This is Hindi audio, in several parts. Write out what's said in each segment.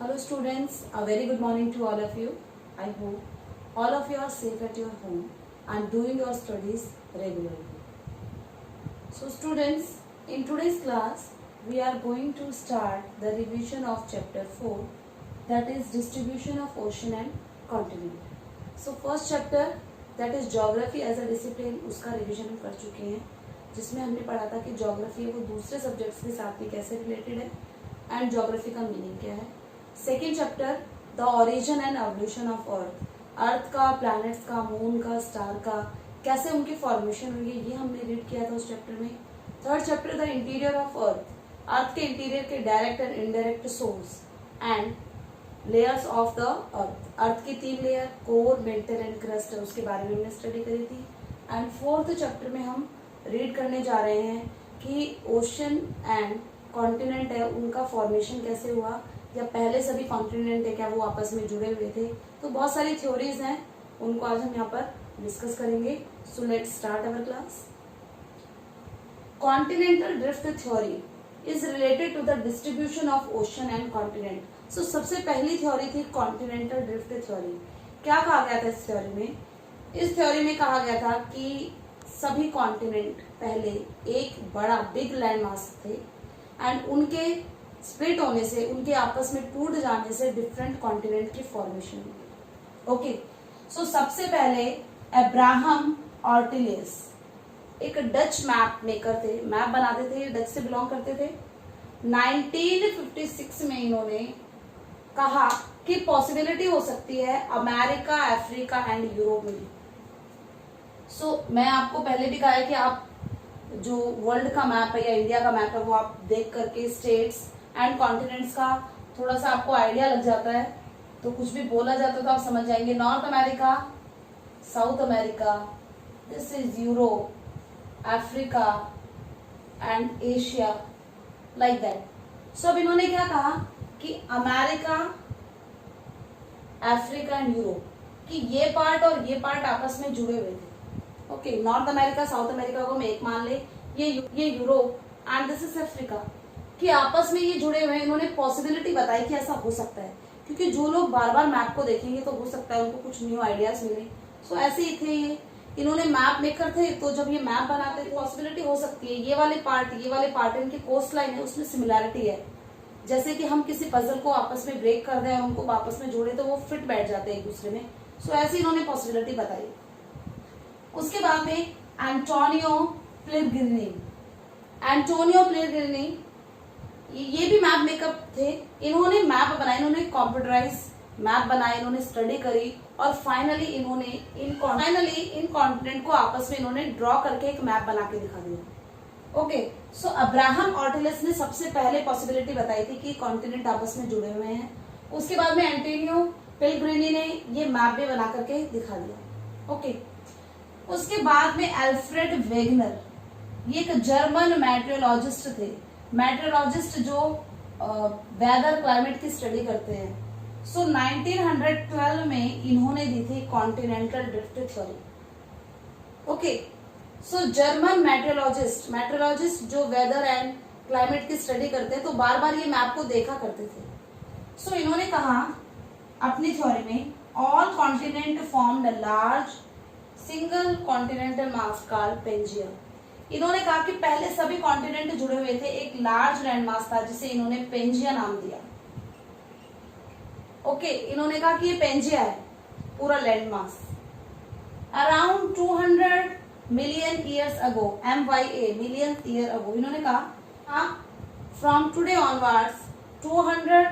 Hello students, a very good morning to all of you. I hope all of you are safe at your home and doing your studies regularly. So students, in today's class, we are going to start the revision of chapter 4, that is distribution of ocean and continent. So first chapter, that is geography as a discipline, उसका रिविजन हम कर चुके हैं, जिसमें हमने पढ़ा था कि ज्योग्राफी है वो दूसरे सब्जेक्ट्स के साथ में कैसे रिलेटेड है एंड ज्योग्राफी का मीनिंग क्या है. Second chapter the origin and evolution of earth का, प्लैनेट्स का, मून का, स्टार का, कैसे उनकी फॉर्मेशन हुई है, ये हमने रीड किया था उस चैप्टर में. Third chapter the interior of earth के इंटीरियर के direct and indirect source and layers of the earth की 3 layer, core, mental and crust है, उसके बारे में हमने स्टडी करी थी. एंड फोर्थ चैप्टर में हम रीड करने जा रहे हैं कि ओशन एंड कॉन्टिनेंट है उनका फॉर्मेशन कैसे हुआ, या पहले सभी कॉन्टिनेंट है क्या वो आपस में जुड़े हुए थे. तो बहुत सारी थ्योरीज हैं, उनको आज हम यहाँ पर डिस्कस करेंगे. So let's start our class. Continental drift theory is related to the distribution of ocean and continent. So सबसे पहली थ्योरी थी कॉन्टिनेंटल ड्रिफ्ट थ्योरी. क्या कहा गया था इस थ्योरी में? इस थ्योरी में कहा गया था कि सभी कॉन्टिनेंट पहले एक बड़ा बिग लैंड मास थे एंड उनके स्प्लिट होने से, उनके आपस में टूट जाने से डिफरेंट कॉन्टिनेंट की फॉर्मेशन हुई. ओके, सो सबसे पहले अब्राहम ऑर्टिलियस एक डच मैप मेकर थे, मैप बनाते थे, डच से बिलोंग करते थे. 1956 में इन्होंने कहा कि पॉसिबिलिटी हो सकती है अमेरिका, अफ्रीका एंड यूरोप में. सो मैं आपको पहले भी कहा है कि आप जो वर्ल्ड का मैप है या इंडिया का मैप है वो आप देख करके स्टेट्स एंड कॉन्टिनेंट्स का थोड़ा सा आपको आइडिया लग जाता है, तो कुछ भी बोला जाता है तो आप समझ जाएंगे. North America, South America, this is Europe, Africa and Asia, like that. So अब इन्होंने क्या कहा कि अमेरिका, अफ्रीका एंड यूरोप कि ये पार्ट और ये पार्ट आपस में जुड़े हुए थे. Okay, north America, South America को हम एक मान ले, ये Europe and this is Africa कि आपस में ये जुड़े हुए हैं. इन्होंने पॉसिबिलिटी बताई कि ऐसा हो सकता है, क्योंकि जो लोग बार बार मैप को देखेंगे तो हो सकता है उनको कुछ न्यू आइडियाज मिले. सो ऐसे ही थे ये, इन्होंने मैप मेकर थे, तो जब ये मैप बनाते थे पॉसिबिलिटी हो सकती है ये वाले पार्ट इनकी कोस्ट लाइन है उसमें सिमिलैरिटी है, जैसे कि हम किसी पजल को आपस में ब्रेक कर दें और उनको आपस में जोड़े तो वो फिट बैठ जाते हैं एक दूसरे में. सो ऐसे इन्होंने पॉसिबिलिटी बताई. उसके बाद में एंटोनियो पिलग्रिनी ये भी मैप मेकअप थे. इन्होंने मैप बनाए, इन्होंने कंप्यूटराइज मैप बनाए, इन्होंने स्टडी करी और फाइनली इन्होंने इन कॉन्टिनेंट को आपस में इन्होंने ड्रॉ करके एक मैप बना के दिखा दिया. ओके, सो अब्राहम ऑर्टिलियस ने सबसे पहले पॉसिबिलिटी बताई थी कि कॉन्टिनेंट आपस में जुड़े हुए हैं. उसके बाद में एंटोनियो पिलग्रिनी ने ये मैप भी बना करके दिखा दिया. ओके, उसके बाद में अल्फ्रेड वेगनर, ये एक जर्मन मेट्रोलॉजिस्ट थे. मेट्रोलॉजिस्ट जो वेदर क्लाइमेट की स्टडी करते हैं. सो 1912 में इन्होंने दी थी कॉन्टिनेंटल ड्रिफ्ट थ्योरी. ओके, सो जर्मन मेट्रोलॉजिस्ट जो वेदर एंड क्लाइमेट की स्टडी करते हैं तो बार बार ये मैप को देखा करते थे. सो इन्होंने कहा अपनी थ्योरी में all continent formed a large single continental mass called Pangaea. इन्होंने कहा कि पहले सभी कॉन्टिनेंट जुड़े हुए थे, एक लार्ज लैंड मास था जिसे इन्होंने पेंजिया नाम दिया. ओके, इन्होंने कहा कि ये पेंजिया है पूरा land mass. Around 200 million years अगो, MYA मिलियन ईयर अगो, इन्होंने कहा from today onwards 200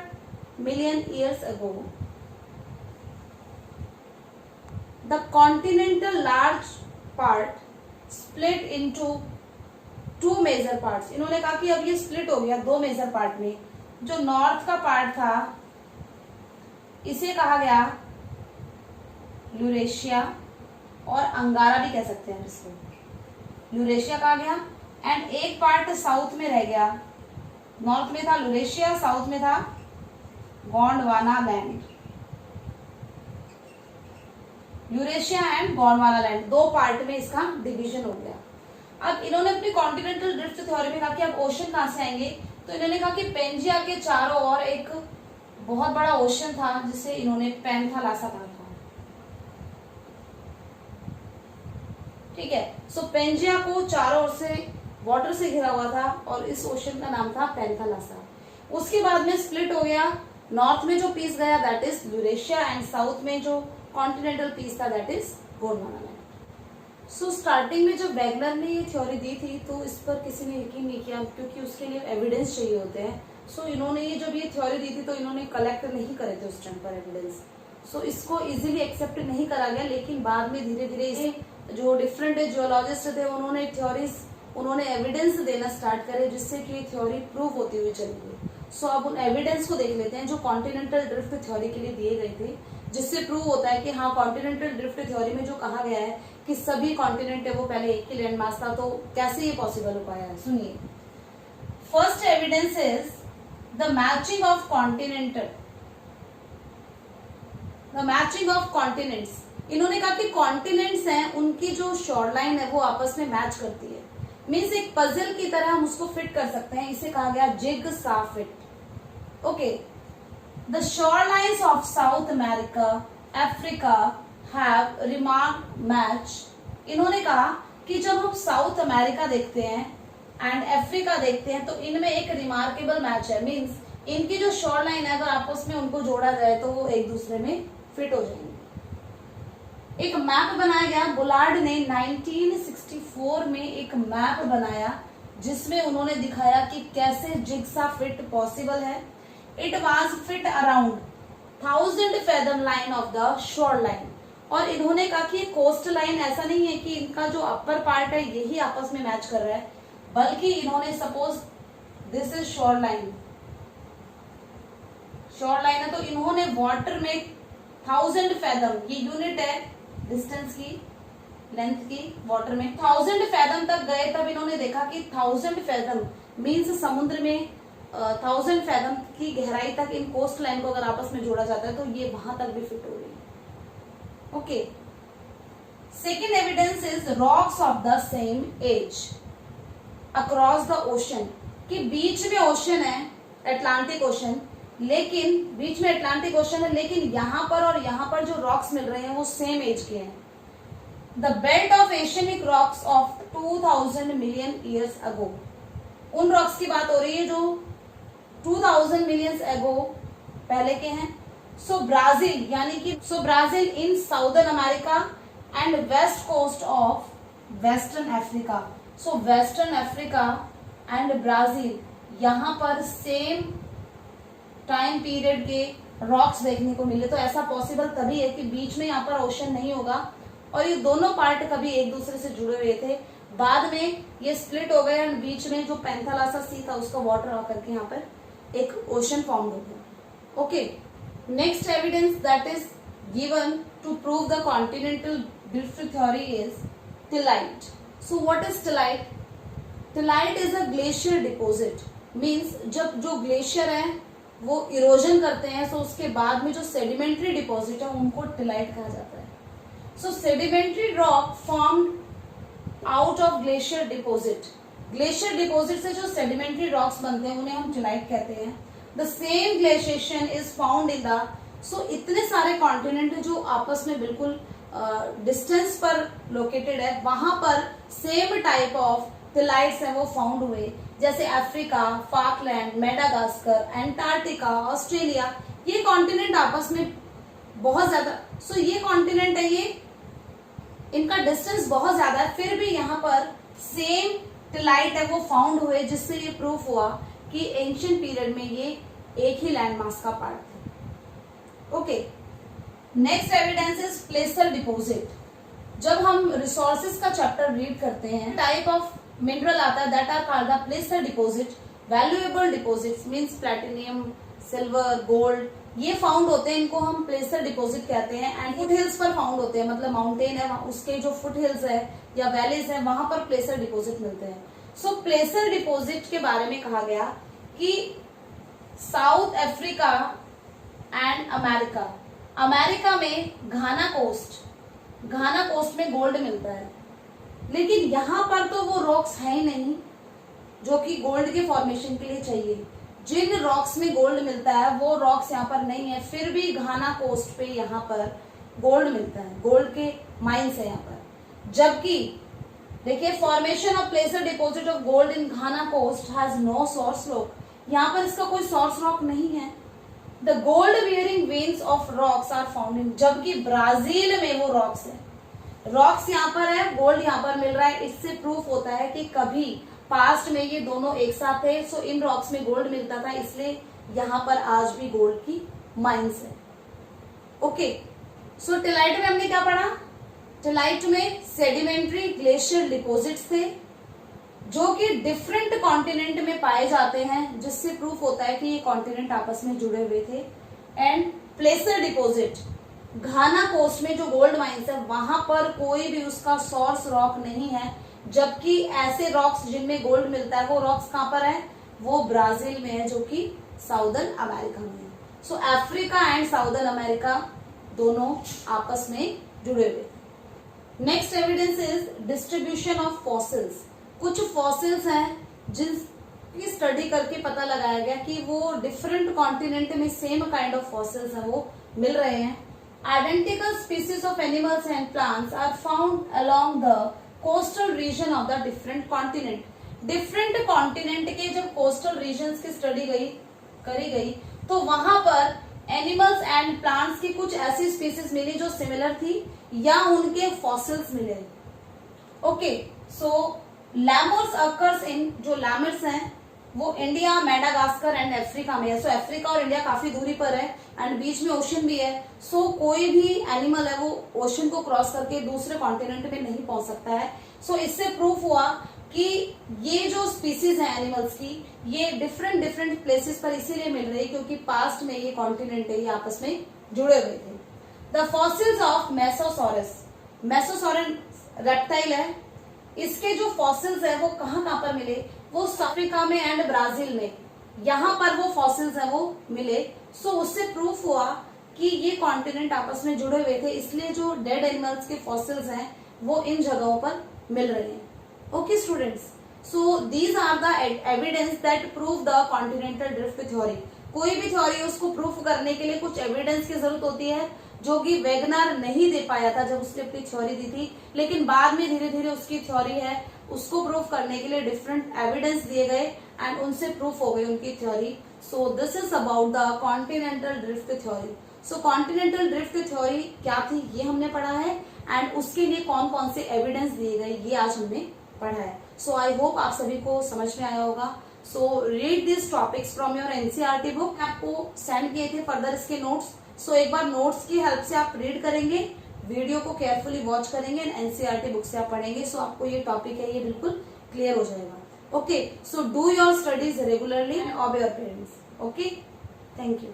million years ago the continental large part split into 2 major parts. इन्होंने कहा कि अब ये स्प्लिट हो गया 2 मेजर पार्ट में. जो नॉर्थ का पार्ट था इसे कहा गया यूरेशिया और अंगारा भी कह सकते हैं इसको. यूरेशिया कहा गया एंड एक पार्ट साउथ में रह गया. नॉर्थ में था यूरेशिया, साउथ में था Gondwana land. Eurasia and Gondwana land 2 part में इसका डिवीजन हो गया. अब इन्होंने अपनी कॉन्टिनेंटल ड्रिफ्ट थ्योरी में कहा कि अब ओशन कहां से आएंगे, तो इन्होंने कहा कि पेंजिया के चारों ओर एक बहुत बड़ा ओशन था जिसे इन्होंने पैंथालासा कहा था। ठीक है, सो पेंजिया को चारों ओर से वाटर से घिरा हुआ था और इस ओशन का नाम था पैंथालासा। उसके बाद में स्प्लिट हो गया, नॉर्थ में जो पीस गया that is Eurasia and south में जो कॉन्टिनेंटल पीस था that is Gondwana. So starting में जब वैगनर ने ये थ्योरी दी थी तो इस पर किसी ने यकीन नहीं किया, क्योंकि उसके लिए एविडेंस चाहिए होते हैं। सो इन्होंने ये जब ये थ्योरी दी थी तो इन्होंने कलेक्ट नहीं करे थे उस टाइम पर एविडेंस, सो इसको इजीली एक्सेप्ट नहीं करा गया। लेकिन बाद में धीरे धीरे इसे जो डिफरेंट जियोलॉजिस्ट थे उन्होंने थ्योरीज, उन्होंने एविडेंस देना स्टार्ट करे जिससे कि थ्योरी प्रूव होती हुई चली गई। सो अब उन एविडेंस को देख लेते हैं जो कॉन्टिनेंटल ड्रिफ्ट थ्योरी के लिए दिए गए थे, जिससे प्रूव होता है कि हाँ कॉन्टिनेंटल ड्रिफ्ट थ्योरी में जो कहा गया है कि सभी कॉन्टिनेंट है वो पहले एक ही लैंड मास था, तो कैसे ये पॉसिबल हो पाया है। सुनिए, first evidence is the matching of continental, the matching of continents. इन्होंने कहा कि कॉन्टिनेंट्स हैं उनकी जो शॉर्टलाइन है वो आपस में मैच करती है, मीन्स एक पजल की तरह हम उसको फिट कर सकते हैं, इसे कहा गया jigsaw fit. Okay, the shorelines of South America, Africa have remark match. इन्होंने कहा कि जब हम साउथ अमेरिका देखते हैं एंड अफ्रीका देखते हैं तो इनमें एक रिमार्केबल मैच है, मीन्स इनकी जो शॉरलाइन है अगर आपस में उनको जोड़ा जाए तो वो एक दूसरे में फिट हो जाएंगे। एक मैप बनाया गया, बुलार्ड ने 1964 में एक मैप बनाया जिसमें उन्होंने दिखाया कि कैसे जिगसा फिट पॉसिबल है। It was fit around 1000 fathom line of the shore line. और इन्होंने कहा कि कोस्ट लाइन ऐसा नहीं है कि इनका जो अपर पार्ट है यही आपस में मैच कर रहा है, बल्कि इन्होंने suppose this is shore line, shore line है तो इन्होंने वाटर में 1000 फैथम, ये यूनिट है डिस्टेंस की, लेंथ की, वाटर में 1000 फैथम तक गए तब इन्होंने देखा कि 1000 फैथम मीन्स समुद्र में 1000 फैथम की गहराई तक इन कोस्ट लाइन को अगर आपस में जोड़ा जाता है तो ये वहां तक भी फिट हो रही है। Okay, second evidence is rocks of the same age across the ocean, कि बीच में ओशन है अटलांटिक ओशन, लेकिन बीच में अटलांटिक ओशन है लेकिन यहाँ पर और यहाँ पर जो रॉक्स मिल रहे हैं वो सेम एज के हैं। The belt of oceanic rocks of 2000 million years ago, उन रॉक्स की बात हो रही है जो 2000 मिलियन एगो पहले के हैं। सो ब्राजील यानी कि Brazil in southern America and west coast of western Africa. So western Africa and Brazil यहाँ पर सेम टाइम पीरियड के रॉक्स देखने को मिले। तो ऐसा पॉसिबल तभी है कि बीच में यहाँ पर ओशन नहीं होगा और ये दोनों पार्ट कभी एक दूसरे से जुड़े हुए थे, बाद में ये स्प्लिट हो गए एंड बीच में जो पैंथालासा सी था उसका वाटर आकर के यहाँ पर एक ओशन फॉर्म हो गया। Okay, next evidence that is given to prove the continental drift theory is tillite. So what is tillite? Tillite is a glacier deposit, means जब जो ग्लेशियर है वो इरोजन करते हैं तो उसके बाद में जो सेडिमेंट्री डिपॉजिट है उनको टिलाइट कहा जाता है। So sedimentary rock formed out of glacier deposit, glacier deposit से जो सेडिमेंट्री रॉक्स बनते हैं उन्हें हम टिलाइट कहते हैं। The same glaciation is found in the, so इतने सारे कॉन्टिनेंट जो आपस में बिल्कुल डिस्टेंस पर लोकेटेड है वहां पर सेम टाइप ऑफ टिलाइट्स हैं वो फाउंड हुए, जैसे Africa, Falkland, Madagascar, Antarctica, Australia, ये कॉन्टिनेंट आपस में बहुत ज्यादा, सो ये कॉन्टिनेंट है, ये इनका डिस्टेंस बहुत ज्यादा है, फिर भी यहाँ पर सेम टिलाइट है वो फाउंड हुए, जिससे ये प्रूफ हुआ कि एंशिएंट पीरियड में ये एक ही लैंड मास का पार्ट था। Okay, next evidence is प्लेसर deposit. जब हम रिसोर्सेज का चैप्टर रीड करते हैं, टाइप ऑफ मिनरल आता है that are called the placer deposit, valuable deposits means platinum, silver, gold, ये फाउंड होते हैं, इनको हम प्लेसर डिपॉजिट कहते हैं। एंड फुट हिल्स पर फाउंड होते हैं, मतलब माउंटेन है उसके जो फुट हिल्स है या वैलीज है वहां पर प्लेसर डिपॉजिट मिलते हैं। सो प्लेसर डिपॉजिट के बारे में कहा गया कि south Africa and America, America में घाना कोस्ट में गोल्ड मिलता है, लेकिन यहाँ पर तो वो रॉक्स है ही नहीं जो कि गोल्ड के फॉर्मेशन के लिए चाहिए। जिन रॉक्स में गोल्ड मिलता है वो रॉक्स यहाँ पर नहीं है, फिर भी घाना कोस्ट पे यहाँ पर गोल्ड मिलता है, गोल्ड के माइंस है यहाँ पर। जबकि देखिए formation of placer deposit of gold in Ghana coast has no source rock, यहाँ पर इसका कोई सोर्स रॉक नहीं है। The gold bearing veins of rocks are found in, जबकि ब्राजील में वो रॉक्स है, रॉक्स यहाँ पर है, गोल्ड यहाँ पर मिल रहा है। इससे प्रूफ होता है कि कभी पास्ट में ये दोनों एक साथ थे, सो इन रॉक्स में गोल्ड मिलता था, इसलिए यहाँ पर आज भी गोल्ड की माइंस है। ओके, सो टेलाइट में हमने क्या पढ़ा? टेलाइट में सेडिमेंट्री ग्लेशियर डिपॉजिट्स थे जो कि डिफरेंट कॉन्टिनेंट में पाए जाते हैं, जिससे प्रूफ होता है कि ये कॉन्टिनेंट आपस में जुड़े हुए थे। And placer deposit, Ghana coast में जो गोल्ड माइंस है वहां पर कोई भी उसका सोर्स रॉक नहीं है, जबकि ऐसे रॉक्स जिनमें गोल्ड मिलता है वो रॉक्स कहां पर है? वो ब्राजील में है, जो कि साउदर्न अमेरिका में है। So Africa and southern America दोनों आपस में जुड़े हुए। Next evidence is distribution of fossils. कुछ फॉसिल्स हैं जिनकी स्टडी करके पता लगाया गया कि वो डिफरेंट कॉन्टिनेंट में सेम काइंड ऑफ फॉसिल्स हैं, वो मिल रहे हैं। Identical species of animals and plants are found along the coastal region of the different continent. Different continent के जब कोस्टल रीजन की स्टडी करी गई तो वहां पर एनिमल्स एंड प्लांट्स की कुछ ऐसी स्पीसीज मिली जो सिमिलर थी या उनके फॉसिल्स मिले। ओके, सो लैमर्स अकर्स इन, जो लैमर्स हैं वो इंडिया, मेडागास्कर एंड अफ्रीका में है। सो अफ्रीका और इंडिया काफी दूरी पर है एंड बीच में ओशन भी है। सो कोई भी एनिमल है वो ओशन को क्रॉस करके दूसरे कॉन्टिनेंट में नहीं पहुंच सकता है। सो इससे प्रूफ हुआ कि ये जो स्पीसीज है एनिमल्स की, ये डिफरेंट प्लेसेस पर इसीलिए मिल रही है क्योंकि पास्ट में ये कॉन्टिनेंट है, ये आपस में जुड़े हुए थे। द फॉसिल्स ऑफ मेसोसॉरस, मेसोसॉरन रेप्टाइल है, इसके जो फॉसिल्स है वो कहाँ पर मिले? वो अफ्रीका में एंड ब्राजील में, यहाँ पर वो फॉसिल्स है वो मिले। सो उससे प्रूफ हुआ कि ये कॉन्टिनेंट आपस में जुड़े हुए थे, इसलिए जो डेड एनिमल्स के फॉसिल्स हैं वो इन जगहों पर मिल रहे हैं। Okay students, so these are the evidence that prove the continental drift theory. कोई भी थ्योरी उसको प्रूफ करने के लिए कुछ एविडेंस की जरूरत होती है, जो कि वेगनर नहीं दे पाया था जब उसने अपनी थ्योरी दी थी, लेकिन बाद में धीरे धीरे उसकी थ्योरी है उसको प्रूफ करने के लिए डिफरेंट एविडेंस दिए गए एंड उनसे प्रूफ हो गई उनकी theory. So this is about the continental drift theory. So continental drift theory क्या थी ये हमने पढ़ा है एंड उसके लिए कौन कौन से एविडेंस दिए गए ये आज हमने पढ़ा है। सो आई होप आप सभी को समझ में आया होगा। So read this topics from your NCERT book, आपको सेंड किए थे फर्दर इसके नोट्स। सो एक बार नोट्स की हेल्प से आप रीड करेंगे, वीडियो को केयरफुली वॉच करेंगे एंड एनसीईआरटी बुक से आप पढ़ेंगे। सो आपको ये टॉपिक है ये बिल्कुल क्लियर हो जाएगा। Okay, so do your studies regularly and obey your parents. Okay, thank you.